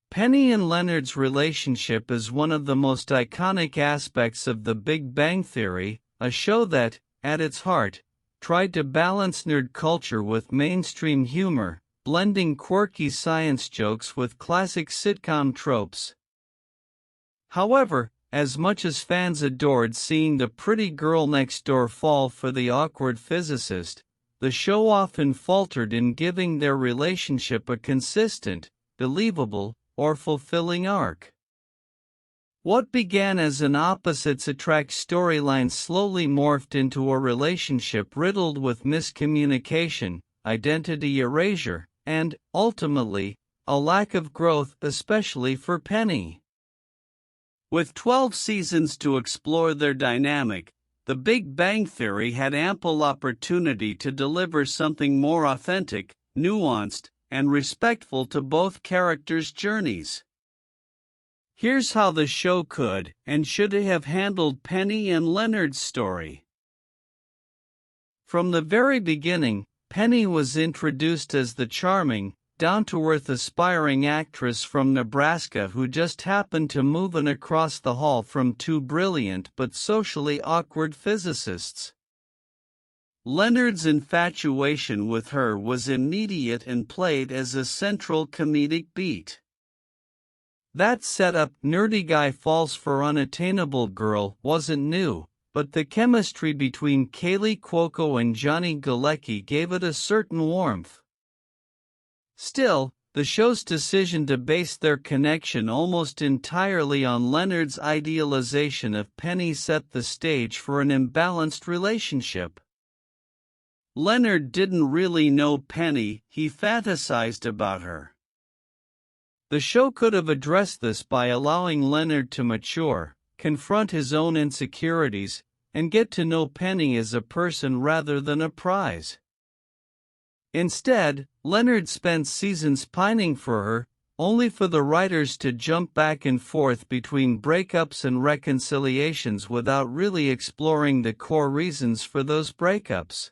Penny and Leonard's relationship is one of the most iconic aspects of The Big Bang Theory, a show that, at its heart, tried to balance nerd culture with mainstream humor, blending quirky science jokes with classic sitcom tropes. However, as much as fans adored seeing the pretty girl next door fall for the awkward physicist, the show often faltered in giving their relationship a consistent, believable, or fulfilling arc. What began as an opposites-attract storyline slowly morphed into a relationship riddled with miscommunication, identity erasure, and, ultimately, a lack of growth, especially for Penny. With 12 seasons to explore their dynamic, The Big Bang Theory had ample opportunity to deliver something more authentic, nuanced, and respectful to both characters' journeys. Here's how the show could and should have handled Penny and Leonard's story. From the very beginning, Penny was introduced as the charming, down-to-earth aspiring actress from Nebraska who just happened to move in across the hall from two brilliant but socially awkward physicists. Leonard's infatuation with her was immediate and played as a central comedic beat. That setup, nerdy guy falls for unattainable girl, wasn't new, but the chemistry between Kaylee Cuoco and Johnny Galecki gave it a certain warmth. Still, the show's decision to base their connection almost entirely on Leonard's idealization of Penny set the stage for an imbalanced relationship. Leonard didn't really know Penny, he fantasized about her. The show could have addressed this by allowing Leonard to mature, confront his own insecurities, and get to know Penny as a person rather than a prize. Instead, Leonard spent seasons pining for her, only for the writers to jump back and forth between breakups and reconciliations without really exploring the core reasons for those breakups.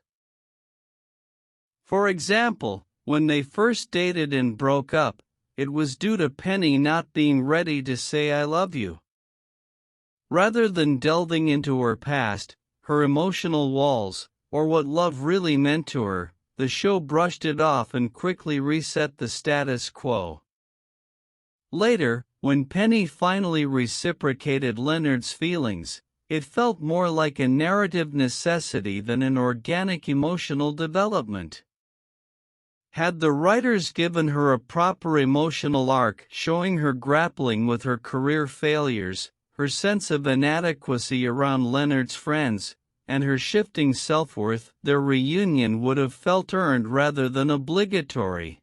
For example, when they first dated and broke up, it was due to Penny not being ready to say I love you. Rather than delving into her past, her emotional walls, or what love really meant to her, the show brushed it off and quickly reset the status quo. Later, when Penny finally reciprocated Leonard's feelings, it felt more like a narrative necessity than an organic emotional development. Had the writers given her a proper emotional arc showing her grappling with her career failures, her sense of inadequacy around Leonard's friends, and her shifting self-worth, their reunion would have felt earned rather than obligatory.